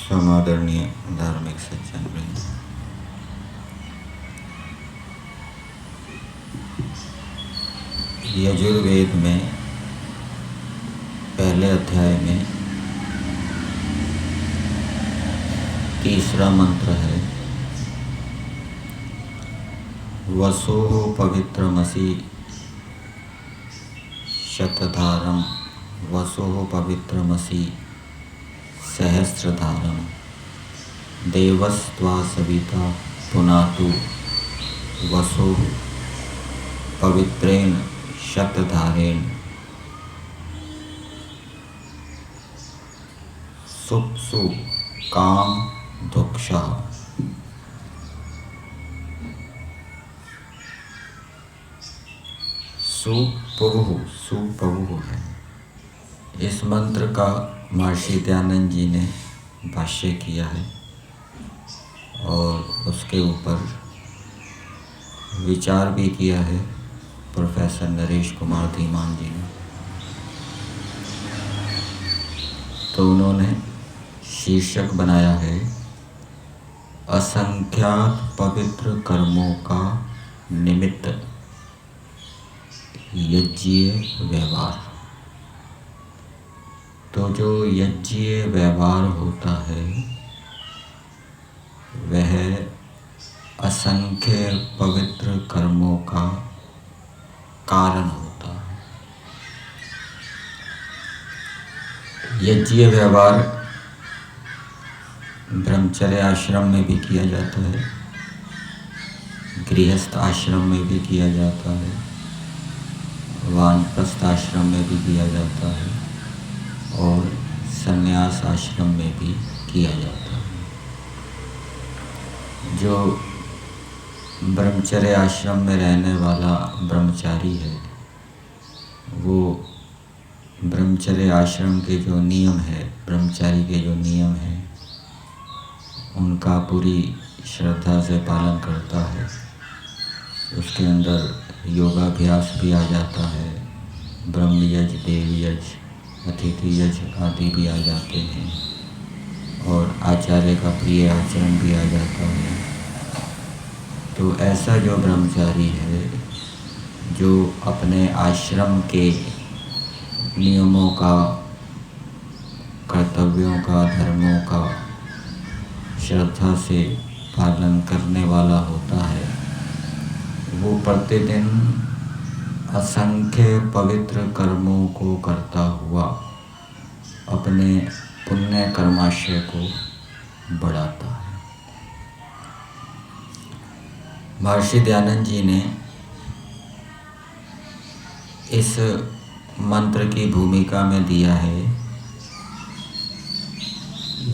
समादरणीय धार्मिक सज्जन वृंद, यजुर्वेद में पहले अध्याय में तीसरा मंत्र है, वसोः पवित्रमसि शतधारम वसोः पवित्रमसि सहस्रधारम देवस्त्वा सविता पुनातु वसोः पवित्रेण शतधारेण सुप्सु काम दुक्षः। सुपवुः है। इस मंत्र का महर्षि दयानंद जी ने भाष्य किया है और उसके ऊपर विचार भी किया है प्रोफेसर नरेश कुमार धीमान जी ने। तो उन्होंने शीर्षक बनाया है, असंख्यात पवित्र कर्मों का निमित्त यज्ञीय व्यवहार। तो जो यज्ञीय व्यवहार होता है वह असंख्य पवित्र कर्मों का कारण होता है। यज्ञीय व्यवहार ब्रह्मचर्य आश्रम में भी किया जाता है, गृहस्थ आश्रम में भी किया जाता है, वानप्रस्थ आश्रम में भी किया जाता है और संन्यास आश्रम में भी किया जाता है। जो ब्रह्मचर्य आश्रम में रहने वाला ब्रह्मचारी है, वो ब्रह्मचर्य आश्रम के जो नियम है, ब्रह्मचारी के जो नियम है, उनका पूरी श्रद्धा से पालन करता है। उसके अंदर योगाभ्यास भी आ जाता है, ब्रह्म यज, देव यज, अतिथि यज आदि भी आ जाते हैं और आचार्य का प्रिय आचरण भी आ जाता है। तो ऐसा जो ब्रह्मचारी है, जो अपने आश्रम के नियमों का, कर्तव्यों का, धर्मों का श्रद्धा से पालन करने वाला होता है, वो प्रतिदिन असंख्य पवित्र कर्मों को करता हुआ अपने पुण्य कर्माशय को बढ़ाता है। महर्षि दयानंद जी ने इस मंत्र की भूमिका में दिया है,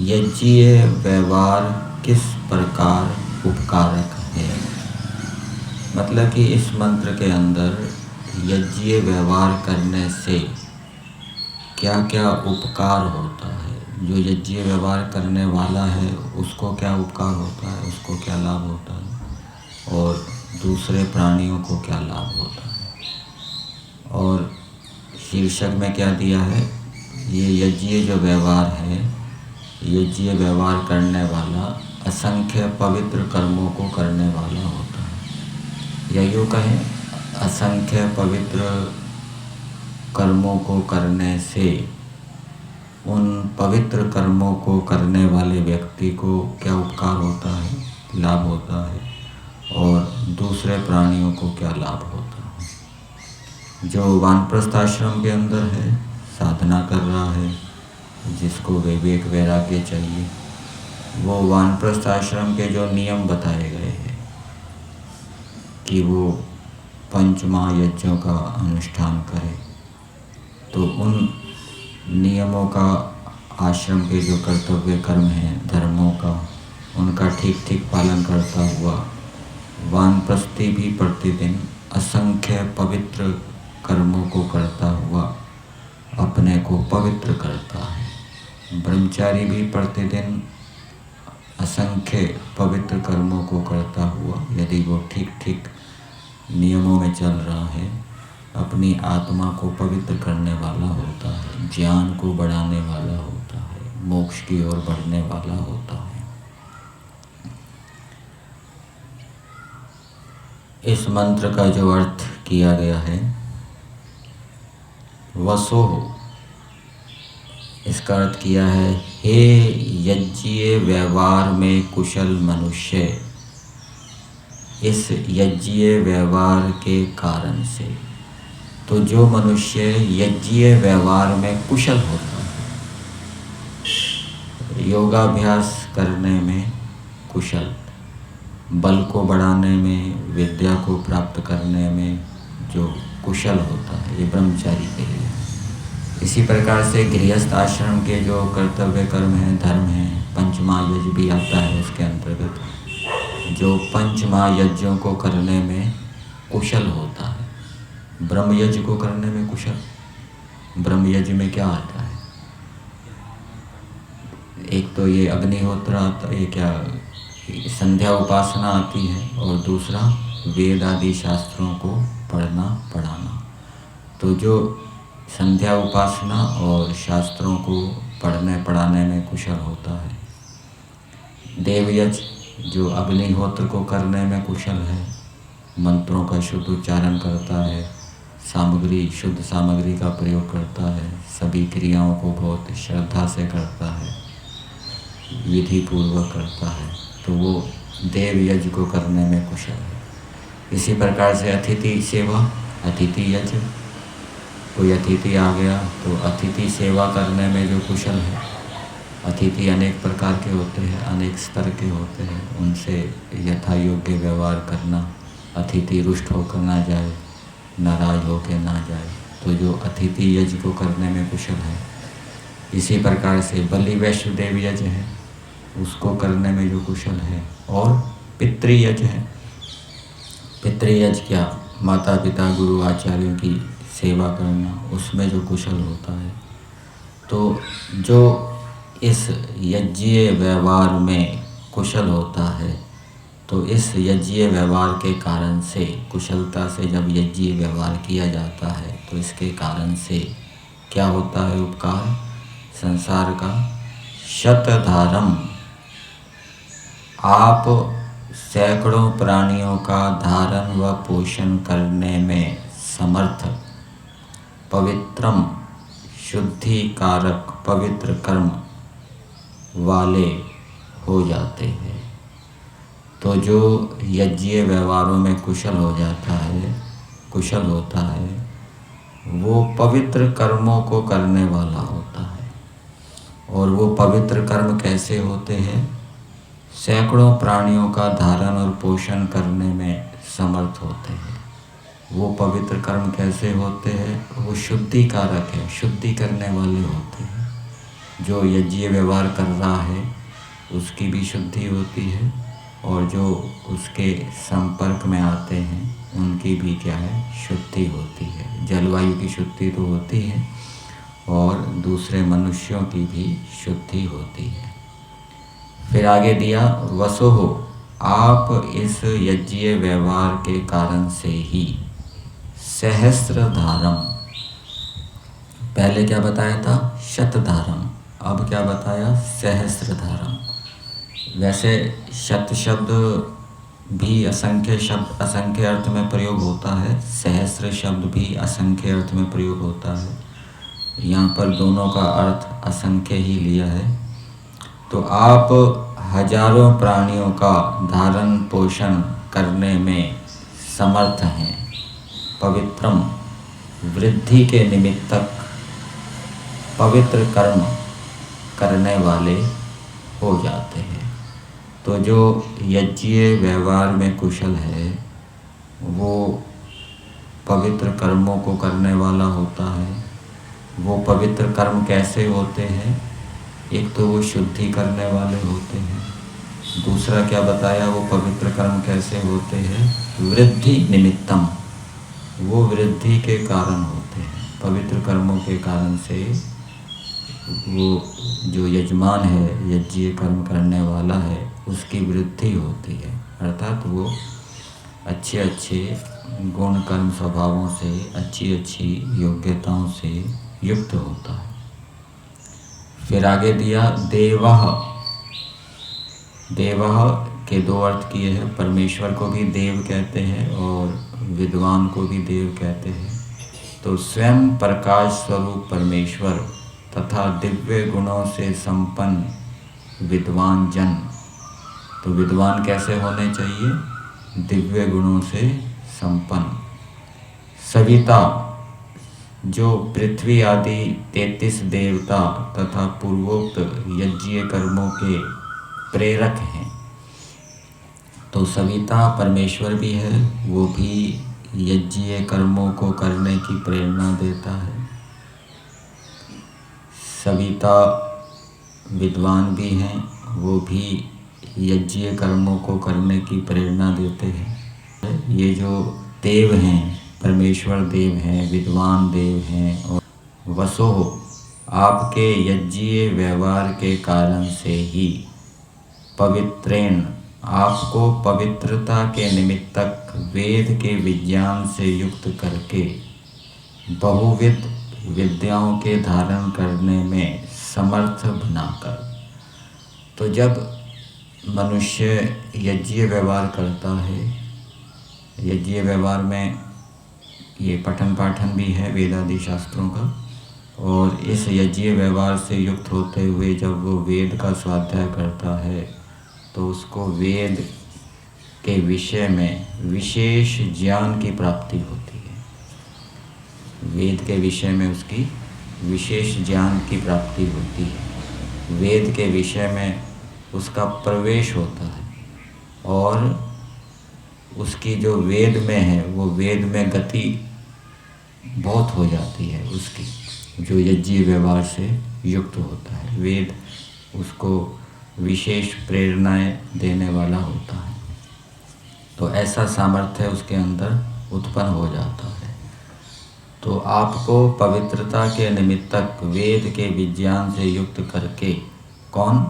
यज्ञीय व्यवहार किस प्रकार उपकारक है। मतलब कि इस मंत्र के अंदर यज्ञीय व्यवहार करने से क्या क्या उपकार होता है। जो यज्ञीय व्यवहार करने वाला है उसको क्या उपकार होता है, उसको क्या लाभ होता है और दूसरे प्राणियों को क्या लाभ होता है। और शीर्षक में क्या दिया है, ये यज्ञीय जो व्यवहार है, यज्ञीय व्यवहार करने वाला असंख्य पवित्र कर्मों को करने वाला होता है। या यूँ कहें, असंख्य पवित्र कर्मों को करने से उन पवित्र कर्मों को करने वाले व्यक्ति को क्या उपकार होता है, लाभ होता है और दूसरे प्राणियों को क्या लाभ होता है। जो वानप्रस्थ आश्रम के अंदर है, साधना कर रहा है, जिसको विवेक वैराग्य चाहिए, वो वानप्रस्थ आश्रम के जो नियम बताए गए हैं कि वो पंचमहायज्ञों का अनुष्ठान करे, तो उन नियमों का, आश्रम के जो कर्तव्य कर्म हैं, धर्मों का, उनका ठीक ठीक पालन करता हुआ वानप्रस्थी भी प्रतिदिन असंख्य पवित्र कर्मों को करता हुआ अपने को पवित्र करता है। ब्रह्मचारी भी प्रतिदिन असंख्य पवित्र कर्मों को करता हुआ, यदि वो ठीक ठीक नियमों में चल रहा है, अपनी आत्मा को पवित्र करने वाला होता है, ज्ञान को बढ़ाने वाला होता है, मोक्ष की ओर बढ़ने वाला होता है। इस मंत्र का जो अर्थ किया गया है वसो, इसका अर्थ किया है हे यज्ञीय व्यवहार में कुशल मनुष्य, इस यज्ञीय व्यवहार के कारण से। तो जो मनुष्य यज्ञीय व्यवहार में कुशल होता है, योगाभ्यास करने में कुशल, बल को बढ़ाने में, विद्या को प्राप्त करने में जो कुशल होता है, ये ब्रह्मचारी के लिए। इसी प्रकार से गृहस्थ आश्रम के जो कर्तव्य कर्म हैं, धर्म हैं, पंचमहायज्ञ भी आता है उसके अंतर्गत। जो पंचमहायज्ञों को करने में कुशल होता है, ब्रह्मयज्ञ को करने में कुशल। ब्रह्मयज्ञ में क्या आता है? एक तो ये अग्निहोत्र आता है, ये क्या संध्या उपासना आती है, और दूसरा वेद आदि शास्त्रों को पढ़ना पढ़ाना। तो जो संध्या उपासना और शास्त्रों को पढ़ने पढ़ाने में कुशल होता है, देवयज्ञ जो अग्निहोत्र को करने में कुशल है, मंत्रों का शुद्ध उच्चारण करता है, सामग्री शुद्ध सामग्री का प्रयोग करता है, सभी क्रियाओं को बहुत श्रद्धा से करता है, विधि पूर्वक करता है, तो वो देव यज्ञ को करने में कुशल है। इसी प्रकार से अतिथि सेवा, अतिथि यज्ञ, कोई अतिथि आ गया तो अतिथि सेवा करने में जो कुशल है। अतिथि अनेक प्रकार के होते हैं, अनेक स्तर के होते हैं, उनसे यथा योग्य व्यवहार करना, अतिथि रुष्ट होकर ना जाए, नाराज होकर ना जाए, तो जो अतिथि यज्ञ को करने में कुशल है। इसी प्रकार से बलि वैष्णदेव यज्ञ है, उसको करने में जो कुशल है। और पितृयज्ञ है, पितृयज्ञ क्या, माता पिता गुरु आचार्यों की सेवा करना, उसमें जो कुशल होता है। तो जो इस यज्ञीय व्यवहार में कुशल होता है, तो इस यज्ञीय व्यवहार के कारण से, कुशलता से जब यज्ञीय व्यवहार किया जाता है, तो इसके कारण से क्या होता है? उपकार, संसार का शतधारम, आप सैकड़ों प्राणियों का धारण व पोषण करने में समर्थ, पवित्रम, शुद्धिकारक, पवित्र कर्म वाले हो जाते हैं। तो जो यज्ञीय व्यवहारों में कुशल हो जाता है, कुशल होता है, वो पवित्र कर्मों को करने वाला होता है। और वो पवित्र कर्म कैसे होते हैं? सैकड़ों प्राणियों का धारण और पोषण करने में समर्थ होते हैं। वो पवित्र कर्म कैसे होते हैं? वो शुद्धिकारक है, शुद्धि करने वाले होते हैं। जो यज्ञीय व्यवहार कर रहा है उसकी भी शुद्धि होती है, और जो उसके संपर्क में आते हैं उनकी भी क्या है? शुद्धि होती है। जलवायु की शुद्धि तो होती है, और दूसरे मनुष्यों की भी शुद्धि होती है। फिर आगे दिया वसोहो, आप इस यज्ञीय व्यवहार के कारण से ही सहस्रधारम, पहले क्या बताया था? शतधारम, अब क्या बताया? सहस्रधारम। वैसे शत शब्द भी असंख्य शब्द, असंख्य अर्थ में प्रयोग होता है, सहस्र शब्द भी असंख्य अर्थ में प्रयोग होता है। यहाँ पर दोनों का अर्थ असंख्य ही लिया है। तो आप हजारों प्राणियों का धारण पोषण करने में समर्थ हैं, पवित्रम, वृद्धि के निमित्तक, पवित्र कर्म करने वाले हो जाते हैं। तो जो यज्ञीय व्यवहार में कुशल है, वो पवित्र कर्मों को करने वाला होता है। वो पवित्र कर्म कैसे होते हैं? एक तो वो शुद्धि करने वाले होते हैं, दूसरा क्या बताया? वो पवित्र कर्म कैसे होते हैं? वृद्धि निमित्तम, वो वृद्धि के कारण होते हैं। पवित्र कर्मों के कारण से वो जो यजमान है, यज्ञीय कर्म करने वाला है, उसकी वृद्धि होती है, अर्थात वो अच्छे अच्छे गुण कर्म स्वभावों से, अच्छी अच्छी योग्यताओं से युक्त होता है। फिर आगे दिया देवः। देवः के दो अर्थ किए हैं, परमेश्वर को भी देव कहते हैं और विद्वान को भी देव कहते हैं। तो स्वयं प्रकाश स्वरूप परमेश्वर तथा दिव्य गुणों से संपन्न विद्वान जन। तो विद्वान कैसे होने चाहिए? दिव्य गुणों से संपन्न। सविता, जो पृथ्वी आदि 33 देवता तथा पूर्वोक्त यज्ञीय कर्मों के प्रेरक हैं। तो सविता परमेश्वर भी है, वो भी यज्ञीय कर्मों को करने की प्रेरणा देता है। सविता विद्वान भी हैं, वो भी यज्ञीय कर्मों को करने की प्रेरणा देते हैं। ये जो देव हैं, परमेश्वर देव हैं, विद्वान देव हैं। और वसो, आपके यज्ञीय व्यवहार के कारण से ही पवित्रेण, आपको पवित्रता के निमित्तक वेद के विज्ञान से युक्त करके बहुविध विद्याओं के धारण करने में समर्थ बनाकर। तो जब मनुष्य यज्ञीय व्यवहार करता है, यज्ञीय व्यवहार में ये पठन पाठन भी है वेदादि शास्त्रों का, और इस यज्ञीय व्यवहार से युक्त होते हुए जब वो वेद का स्वाध्याय करता है तो उसको वेद के विषय में विशेष ज्ञान की प्राप्ति होती है। वेद के विषय में उसकी विशेष ज्ञान की प्राप्ति होती है। वेद के विषय में उसका प्रवेश होता है और उसकी जो वेद में है वो वेद में गति बहुत हो जाती है उसकी, जो यज्ञीय व्यवहार से युक्त होता है। वेद उसको विशेष प्रेरणाएं देने वाला होता है। तो ऐसा सामर्थ्य उसके अंदर उत्पन्न हो जाता है। तो आपको पवित्रता के निमित्तक वेद के विज्ञान से युक्त करके, कौन?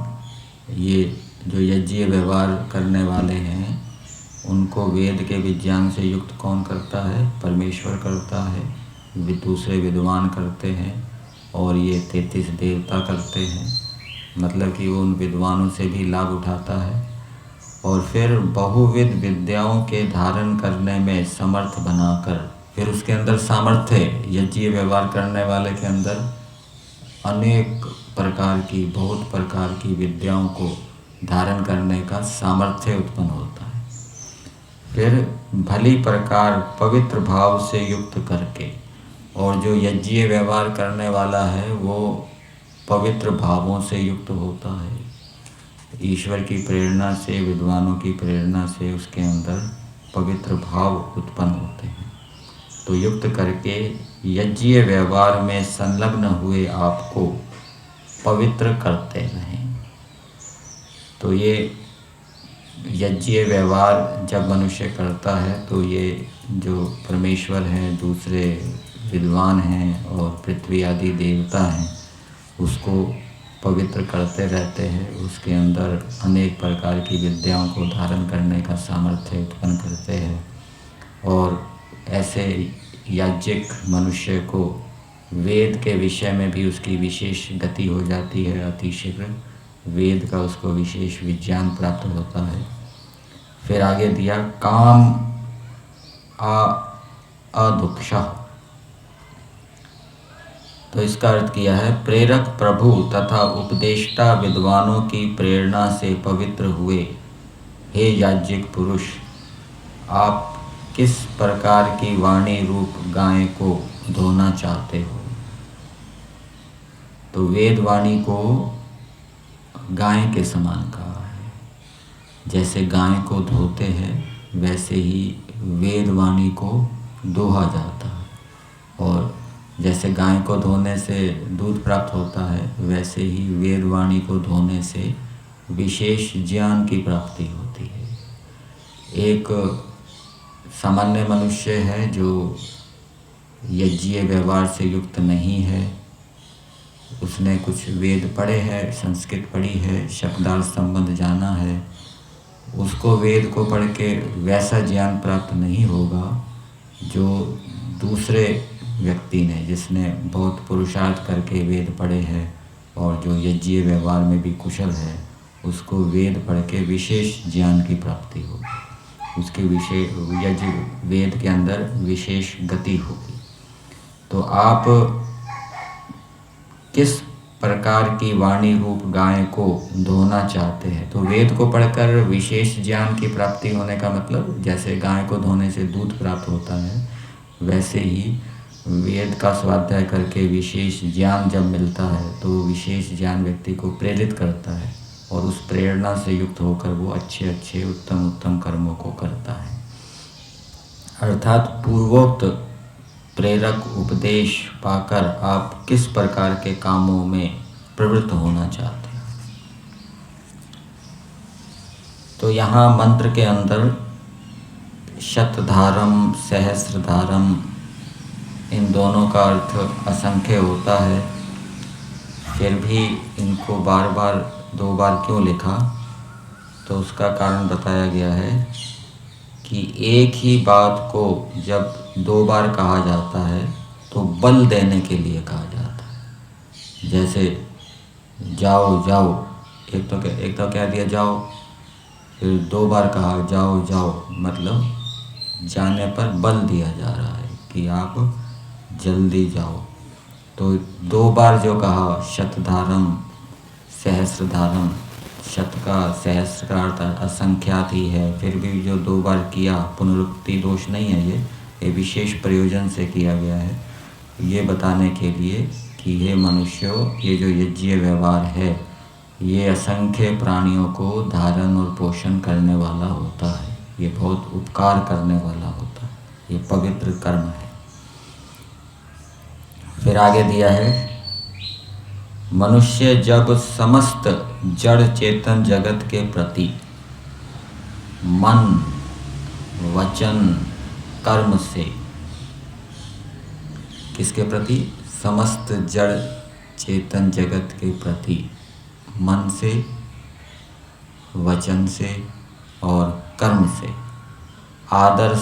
ये जो यज्ञीय व्यवहार करने वाले हैं उनको वेद के विज्ञान से युक्त कौन करता है? परमेश्वर करता है। दूसरे विद्वान करते हैं और ये 33 देवता करते हैं। मतलब कि वो उन विद्वानों से भी लाभ उठाता है और फिर बहुविध विद्याओं के धारण करने में समर्थ बनाकर, फिर उसके अंदर सामर्थ्य है। यज्ञीय व्यवहार करने वाले के अंदर अनेक प्रकार की, बहुत प्रकार की विद्याओं को धारण करने का सामर्थ्य उत्पन्न होता है। फिर भली प्रकार पवित्र भाव से युक्त करके, और जो यज्ञीय व्यवहार करने वाला है वो पवित्र भावों से युक्त होता है। ईश्वर की प्रेरणा से, विद्वानों की प्रेरणा से उसके अंदर पवित्र भाव उत्पन्न होते हैं। तो युक्त करके यज्ञीय व्यवहार में संलग्न हुए आपको पवित्र करते रहें। तो ये यज्ञीय व्यवहार जब मनुष्य करता है तो ये जो परमेश्वर हैं, दूसरे विद्वान हैं और पृथ्वी आदि देवता हैं, उसको पवित्र करते रहते हैं। उसके अंदर अनेक प्रकार की विद्याओं को धारण करने का सामर्थ्य उत्पन्न करते हैं और ऐसे याज्ञिक मनुष्य को वेद के विषय में भी उसकी विशेष गति हो जाती है। अतिशीघ्र वेद का उसको विशेष विज्ञान प्राप्त होता है। फिर आगे दिया काम अदुक्षा। तो इसका अर्थ किया है प्रेरक प्रभु तथा उपदेष्टा विद्वानों की प्रेरणा से पवित्र हुए हे याज्ञिक पुरुष, आप किस प्रकार की वाणी रूप गाय को धोना चाहते हो? तो वेद वाणी को गाय के समान कहा है। जैसे गाय को धोते हैं वैसे ही वेद वाणी को दोहा जाता है, और जैसे गाय को धोने से दूध प्राप्त होता है वैसे ही वेद वाणी को धोने से विशेष ज्ञान की प्राप्ति होती है। एक सामान्य मनुष्य है जो यज्ञीय व्यवहार से युक्त नहीं है, उसने कुछ वेद पढ़े हैं, संस्कृत पढ़ी है, शब्दार्थ संबंध जाना है, उसको वेद को पढ़ के वैसा ज्ञान प्राप्त नहीं होगा जो दूसरे व्यक्ति ने, जिसने बहुत पुरुषार्थ करके वेद पढ़े हैं और जो यज्ञीय व्यवहार में भी कुशल है उसको वेद पढ़ के विशेष ज्ञान की प्राप्ति होगी, उसके विशेष यज्ञ वेद के अंदर विशेष गति होगी। तो आप किस प्रकार की वाणी रूप गाय को धोना चाहते हैं? तो वेद को पढ़कर विशेष ज्ञान की प्राप्ति होने का मतलब, जैसे गाय को धोने से दूध प्राप्त होता है, वैसे ही वेद का स्वाध्याय करके विशेष ज्ञान जब मिलता है तो विशेष ज्ञान व्यक्ति को प्रेरित करता है और उस प्रेरणा से युक्त होकर वो अच्छे अच्छे उत्तम उत्तम कर्मों को करता है। अर्थात पूर्वोक्त प्रेरक उपदेश पाकर आप किस प्रकार के कामों में प्रवृत्त होना चाहते हैं? तो यहाँ मंत्र के अंदर शतधारम सहस्रधारम इन दोनों का अर्थ असंख्य होता है, फिर भी इनको बार बार 2 बार क्यों लिखा? तो उसका कारण बताया गया है कि एक ही बात को जब 2 बार कहा जाता है तो बल देने के लिए कहा जाता है। जैसे जाओ जाओ, एक तो कह दिया जाओ, फिर 2 बार कहा जाओ जाओ, मतलब जाने पर बल दिया जा रहा है कि आप जल्दी जाओ। तो 2 बार जो कहा शतधारम सहस्रधारम, शत का सहस्र का अर्थ असंख्यात ही है, फिर भी जो 2 बार किया पुनरुक्ति दोष नहीं है, ये विशेष प्रयोजन से किया गया है, ये बताने के लिए कि हे मनुष्यों, ये जो यज्ञीय व्यवहार है ये असंख्य प्राणियों को धारण और पोषण करने वाला होता है, ये बहुत उपकार करने वाला होता है, ये पवित्र कर्म है। फिर आगे दिया है, मनुष्य जब समस्त जड़ चेतन जगत के प्रति मन वचन कर्म से, किसके प्रति? समस्त जड़ चेतन जगत के प्रति मन से वचन से और कर्म से आदर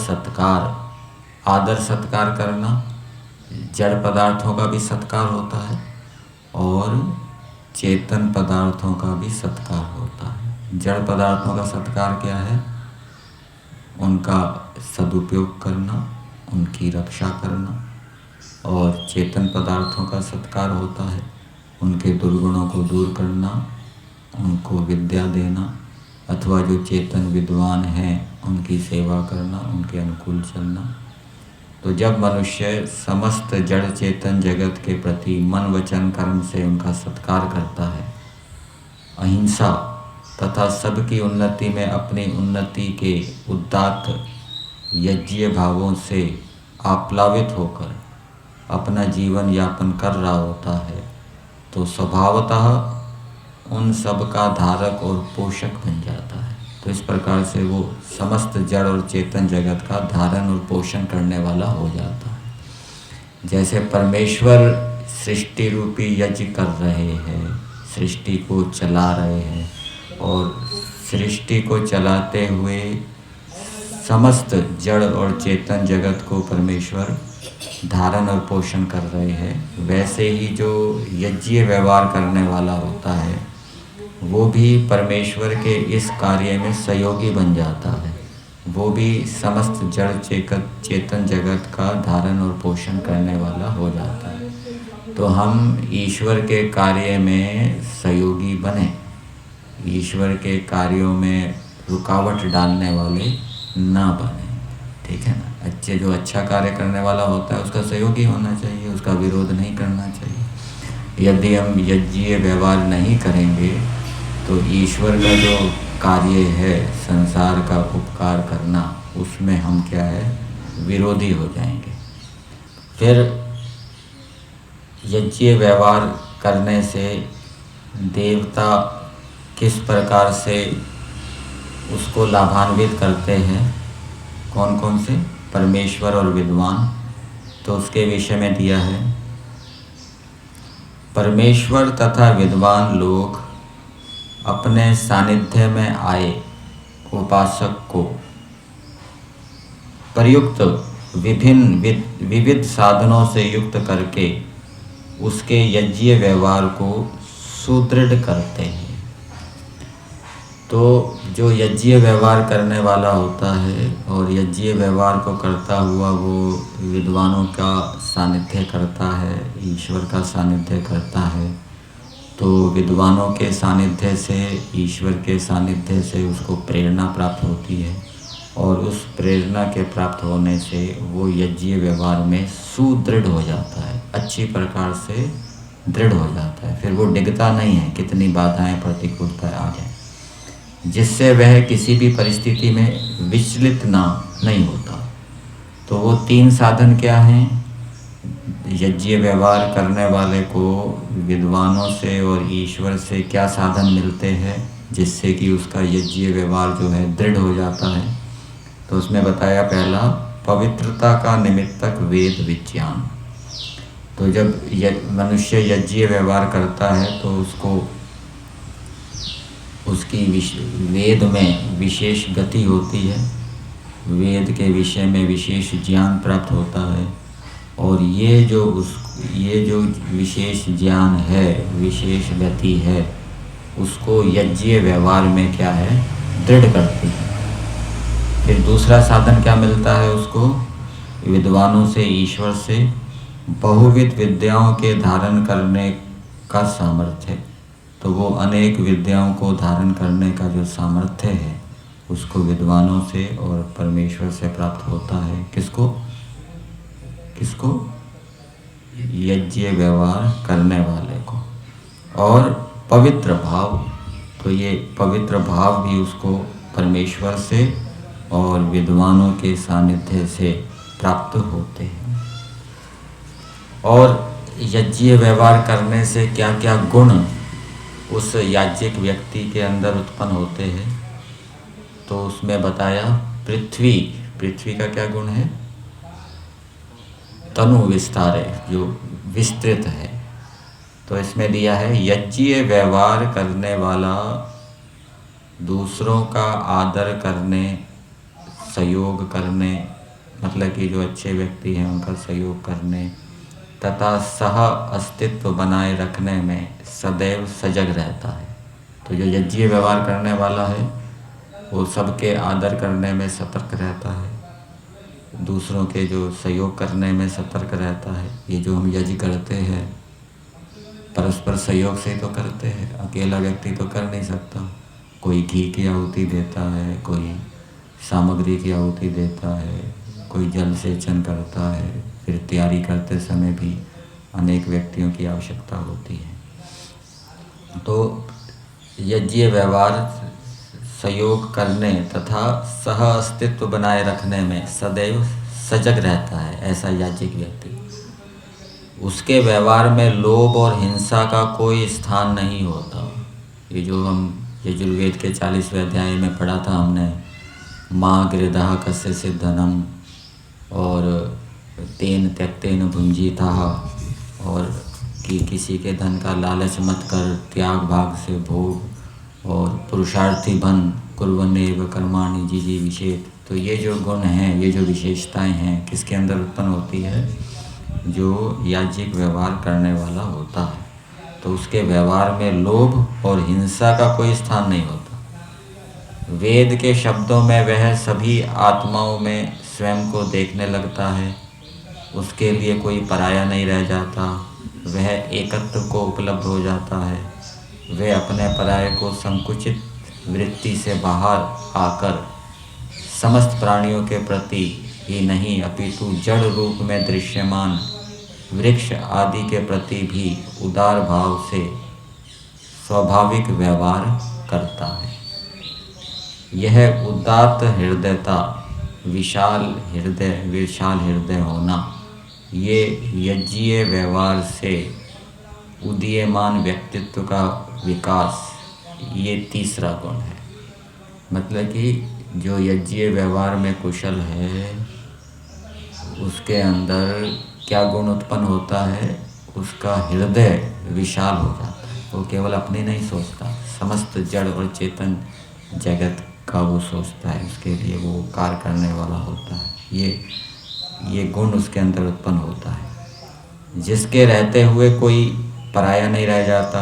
सत्कार करना, जड़ पदार्थों का भी सत्कार होता है और चेतन पदार्थों का भी सत्कार होता है। जड़ पदार्थों का सत्कार क्या है? उनका सदुपयोग करना, उनकी रक्षा करना, और चेतन पदार्थों का सत्कार होता है उनके दुर्गुणों को दूर करना, उनको विद्या देना, अथवा जो चेतन विद्वान हैं उनकी सेवा करना, उनके अनुकूल चलना। तो जब मनुष्य समस्त जड़ चेतन जगत के प्रति मन वचन कर्म से उनका सत्कार करता है, अहिंसा तथा सबकी उन्नति में अपनी उन्नति के उदात्त यज्ञीय भावों से आप्लावित होकर अपना जीवन यापन कर रहा होता है, तो स्वभावतः उन सब का धारक और पोषक बन जाता है। तो इस प्रकार से वो समस्त जड़ और चेतन जगत का धारण और पोषण करने वाला हो जाता है। जैसे परमेश्वर सृष्टि रूपी यज्ञ कर रहे हैं, सृष्टि को चला रहे हैं, और सृष्टि को चलाते हुए समस्त जड़ और चेतन जगत को परमेश्वर धारण और पोषण कर रहे हैं, वैसे ही जो यज्ञीय व्यवहार करने वाला होता है वो भी परमेश्वर के इस कार्य में सहयोगी बन जाता है। वो भी समस्त जड़ चेतन जगत का धारण और पोषण करने वाला हो जाता है। तो हम ईश्वर के कार्य में सहयोगी बने, ईश्वर के कार्यों में रुकावट डालने वाले ना बने, ठीक है ना। जो अच्छा कार्य करने वाला होता है उसका सहयोगी होना चाहिए, उसका विरोध नहीं करना चाहिए। यदि हम यज्ञीय व्यवहार नहीं करेंगे तो ईश्वर का जो कार्य है संसार का उपकार करना, उसमें हम क्या है, विरोधी हो जाएंगे। फिर यज्ञीय व्यवहार करने से देवता किस प्रकार से उसको लाभान्वित करते हैं, कौन कौन से? परमेश्वर और विद्वान। तो उसके विषय में दिया है, परमेश्वर तथा विद्वान लोग अपने सानिध्य में आए उपासक को प्रयुक्त विविध साधनों से युक्त करके उसके यज्ञीय व्यवहार को सुदृढ़ करते हैं। तो जो यज्ञीय व्यवहार करने वाला होता है और यज्ञीय व्यवहार को करता हुआ वो विद्वानों का सानिध्य करता है, ईश्वर का सानिध्य करता है, तो विद्वानों के सानिध्य से, ईश्वर के सानिध्य से उसको प्रेरणा प्राप्त होती है और उस प्रेरणा के प्राप्त होने से वो यज्ञीय व्यवहार में सुदृढ़ हो जाता है, अच्छी प्रकार से दृढ़ हो जाता है। फिर वो डिगता नहीं है कितनी बाधाएं प्रतिकूलता आ जाए, जिससे वह किसी भी परिस्थिति में विचलित नहीं होता। तो वो 3 साधन क्या हैं? यज्ञीय व्यवहार करने वाले को विद्वानों से और ईश्वर से क्या साधन मिलते हैं जिससे कि उसका यज्ञीय व्यवहार जो है दृढ़ हो जाता है? तो उसमें बताया पहला, पवित्रता का निमित्तक वेद विज्ञान। तो जब मनुष्य यज्ञीय व्यवहार करता है तो उसको उसकी वेद में विशेष गति होती है, वेद के विषय में विशेष ज्ञान प्राप्त होता है और ये जो विशेष ज्ञान है, विशेष गति है, उसको यज्ञीय व्यवहार में क्या है? दृढ़ करती है। फिर दूसरा साधन क्या मिलता है उसको? विद्वानों से, ईश्वर से बहुविध विद्याओं के धारण करने का सामर्थ्य। तो वो अनेक विद्याओं को धारण करने का जो सामर्थ्य है उसको विद्वानों से और परमेश्वर से प्राप्त होता है। किसको? यज्ञीय व्यवहार करने वाले को। और पवित्र भाव, तो ये पवित्र भाव भी उसको परमेश्वर से और विद्वानों के सानिध्य से प्राप्त होते हैं। और यज्ञीय व्यवहार करने से क्या क्या गुण उस याज्ञिक व्यक्ति के अंदर उत्पन्न होते हैं? तो उसमें बताया पृथ्वी का क्या गुण है? तनु विस्तारे, जो विस्तृत है। तो इसमें दिया है यज्ञीय व्यवहार करने वाला दूसरों का आदर करने, सहयोग करने, मतलब कि जो अच्छे व्यक्ति हैं उनका सहयोग करने तथा सह अस्तित्व बनाए रखने में सदैव सजग रहता है। तो जो यज्ञीय व्यवहार करने वाला है वो सबके आदर करने में सतर्क रहता है, दूसरों के जो सहयोग करने में सतर्क रहता है। ये जो हम यज्ञ करते हैं परस्पर सहयोग से तो करते हैं, अकेला व्यक्ति तो कर नहीं सकता। कोई घी की आहुति देता है, कोई सामग्री की आहुति देता है, कोई जल सेचन करता है। फिर तैयारी करते समय भी अनेक व्यक्तियों की आवश्यकता होती है। तो यज्ञीय व्यवहार सहयोग करने तथा सह अस्तित्व बनाए रखने में सदैव सजग रहता है ऐसा याज्ञिक व्यक्ति। उसके व्यवहार में लोभ और हिंसा का कोई स्थान नहीं होता। ये जो हम यजुर्वेद के 40वें अध्याय में पढ़ा था हमने, माँ गृधः कस्य सिद्धनम और तेन त्यक्तेन भुंजीता, और कि किसी के धन का लालच मत कर, त्याग भाग से भोग, और पुरुषार्थी बन, कुर्वन्नेव कर्माणि जिजीविषेत्। तो ये जो गुण हैं, ये जो विशेषताएं हैं, किसके अंदर उत्पन्न होती है? जो याज्ञिक व्यवहार करने वाला होता है। तो उसके व्यवहार में लोभ और हिंसा का कोई स्थान नहीं होता। वेद के शब्दों में वह सभी आत्माओं में स्वयं को देखने लगता है, उसके लिए कोई पराया नहीं रह जाता, वह एकत्व को उपलब्ध हो जाता है। वह अपने पराये को संकुचित वृत्ति से बाहर आकर समस्त प्राणियों के प्रति ही नहीं अपितु जड़ रूप में दृश्यमान वृक्ष आदि के प्रति भी उदार भाव से स्वाभाविक व्यवहार करता है। यह उदात्त हृदयता, विशाल हृदय होना, ये यज्ञीय व्यवहार से उदीयमान व्यक्तित्व का विकास, ये तीसरा गुण है। मतलब कि जो यज्ञीय व्यवहार में कुशल है उसके अंदर क्या गुण उत्पन्न होता है? उसका हृदय विशाल हो जाता है। वो केवल अपनी नहीं सोचता, समस्त जड़ और चेतन जगत का वो सोचता है, उसके लिए वो कार्य करने वाला होता है। ये गुण उसके अंदर उत्पन्न होता है, जिसके रहते हुए कोई पराया नहीं रह जाता,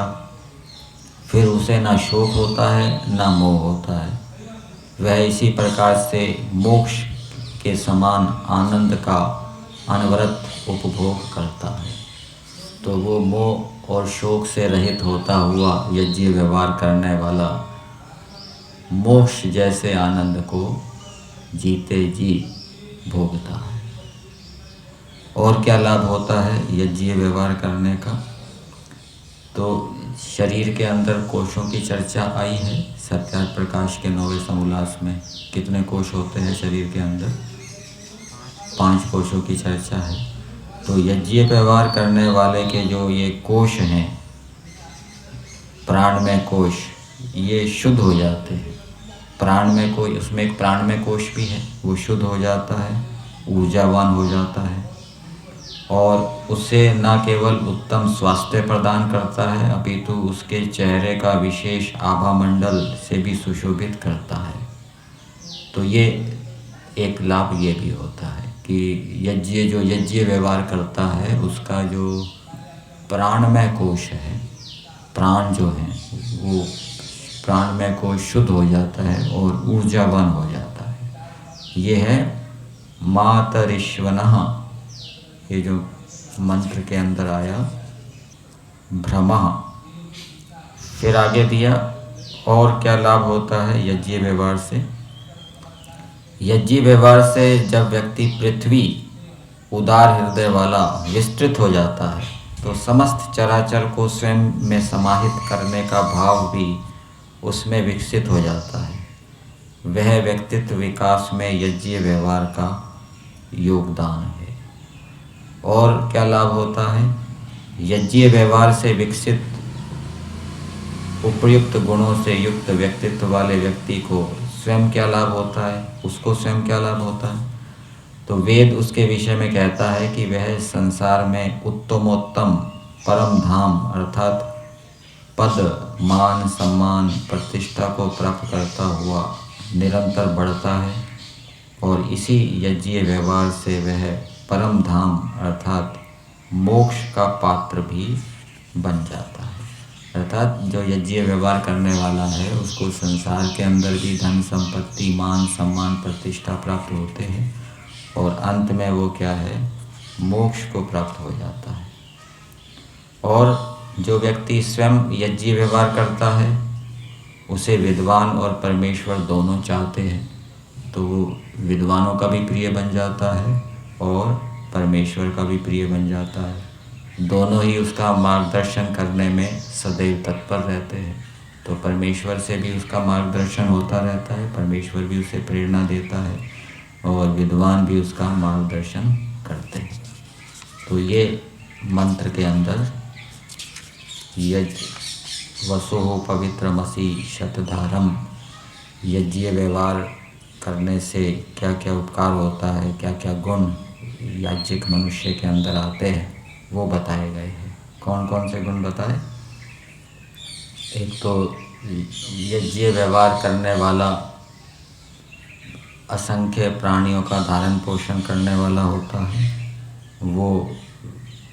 फिर उसे ना शोक होता है ना मोह होता है। वह इसी प्रकार से मोक्ष के समान आनंद का अनवरत उपभोग करता है। तो वो मोह और शोक से रहित होता हुआ यज्ञ व्यवहार करने वाला मोक्ष जैसे आनंद को जीते जी भोगता है। और क्या लाभ होता है यज्ञ व्यवहार करने का? तो शरीर के अंदर कोशों की चर्चा आई है सत्यार्थ प्रकाश के 9वें समोल्लास में। कितने कोश होते हैं शरीर के अंदर? 5 कोशों की चर्चा है। तो यज्ञ व्यवहार करने वाले के जो ये कोश हैं, प्राणमय कोश, ये शुद्ध हो जाते हैं। प्राणमय कोश, उसमें एक प्राणमय कोश भी है, वो शुद्ध हो जाता है, ऊर्जावान हो जाता है और उसे न केवल उत्तम स्वास्थ्य प्रदान करता है अपितु उसके चेहरे का विशेष आभा मंडल से भी सुशोभित करता है। तो ये एक लाभ ये भी होता है कि यज्ञ व्यवहार करता है उसका जो प्राणमय कोश है, प्राण जो है वो प्राणमय कोश शुद्ध हो जाता है और ऊर्जावान हो जाता है। ये है मातरिश्वनः, ये जो मंत्र के अंदर आया भ्रमः। फिर आगे दिया और क्या लाभ होता है यज्ञ व्यवहार से? यज्ञ व्यवहार से जब व्यक्ति पृथ्वी उदार हृदय वाला विस्तृत हो जाता है तो समस्त चराचर को स्वयं में समाहित करने का भाव भी उसमें विकसित हो जाता है। वह व्यक्तित्व विकास में यज्ञ व्यवहार का योगदान है। और क्या लाभ होता है यज्ञ व्यवहार से विकसित उपयुक्त गुणों से युक्त व्यक्तित्व वाले व्यक्ति को स्वयं क्या लाभ होता है? उसको स्वयं क्या लाभ होता है? तो वेद उसके विषय में कहता है कि वह संसार में उत्तमोत्तम परम धाम अर्थात पद, मान, सम्मान, प्रतिष्ठा को प्राप्त करता हुआ निरंतर बढ़ता है और इसी यज्ञ व्यवहार से वह परम धाम अर्थात मोक्ष का पात्र भी बन जाता है। अर्थात जो यज्ञ व्यवहार करने वाला है उसको संसार के अंदर भी धन संपत्ति, मान, सम्मान, प्रतिष्ठा प्राप्त होते हैं और अंत में वो क्या है, मोक्ष को प्राप्त हो जाता है। और जो व्यक्ति स्वयं यज्ञ व्यवहार करता है उसे विद्वान और परमेश्वर दोनों चाहते हैं, तो वो विद्वानों का भी प्रिय बन जाता है और परमेश्वर का भी प्रिय बन जाता है। दोनों ही उसका मार्गदर्शन करने में सदैव तत्पर रहते हैं। तो परमेश्वर से भी उसका मार्गदर्शन होता रहता है, परमेश्वर भी उसे प्रेरणा देता है और विद्वान भी उसका मार्गदर्शन करते हैं। तो ये मंत्र के अंदर यज्ञ वसुः पवित्रमसि शतधारम, यज्ञ व्यवहार करने से क्या क्या उपकार होता है, क्या क्या गुण याज्ञिक मनुष्य के अंदर आते हैं वो बताए गए हैं। कौन कौन से गुण बताए? एक तो यज्ञ व्यवहार करने वाला असंख्य प्राणियों का धारण पोषण करने वाला होता है, वो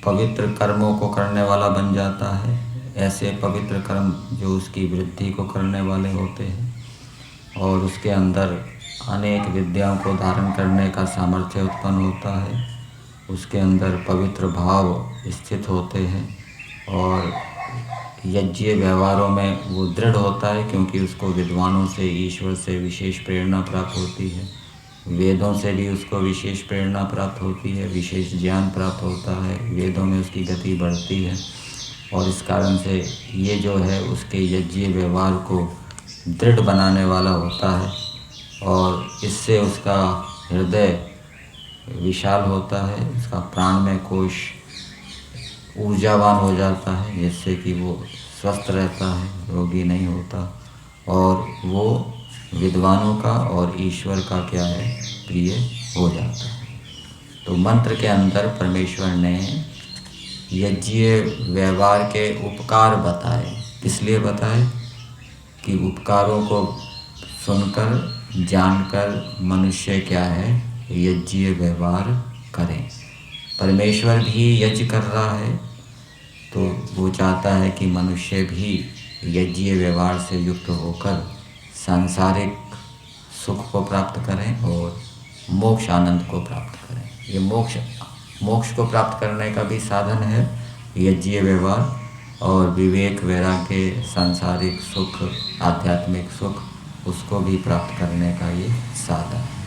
पवित्र कर्मों को करने वाला बन जाता है। ऐसे पवित्र कर्म जो उसकी वृद्धि को करने वाले होते हैं और उसके अंदर अनेक विद्याओं को धारण करने का सामर्थ्य उत्पन्न होता है। उसके अंदर पवित्र भाव स्थित होते हैं और यज्ञ व्यवहारों में वो दृढ़ होता है क्योंकि उसको विद्वानों से, ईश्वर से विशेष प्रेरणा प्राप्त होती है, वेदों से भी उसको विशेष प्रेरणा प्राप्त होती है, विशेष ज्ञान प्राप्त होता है, वेदों में उसकी गति बढ़ती है और इस कारण से ये जो है उसके यज्ञ व्यवहार को दृढ़ बनाने वाला होता है और इससे उसका हृदय विशाल होता है, उसका प्राणमय कोश ऊर्जावान हो जाता है जिससे कि वो स्वस्थ रहता है, रोगी नहीं होता और वो विद्वानों का और ईश्वर का क्या है, प्रिय हो जाता है। तो मंत्र के अंदर परमेश्वर ने यज्ञ व्यवहार के उपकार बताए। किस लिए बताए? कि उपकारों को सुनकर जानकर मनुष्य क्या है, यज्ञ व्यवहार करें। परमेश्वर भी यज्ञ कर रहा है तो वो चाहता है कि मनुष्य भी यज्ञीय व्यवहार से युक्त होकर सांसारिक सुख को प्राप्त करें और मोक्ष आनंद को प्राप्त करें। ये मोक्ष को प्राप्त करने का भी साधन है यज्ञीय व्यवहार, और विवेक वैराग्य सांसारिक सुख आध्यात्मिक सुख उसको भी प्राप्त करने का ये साधन है।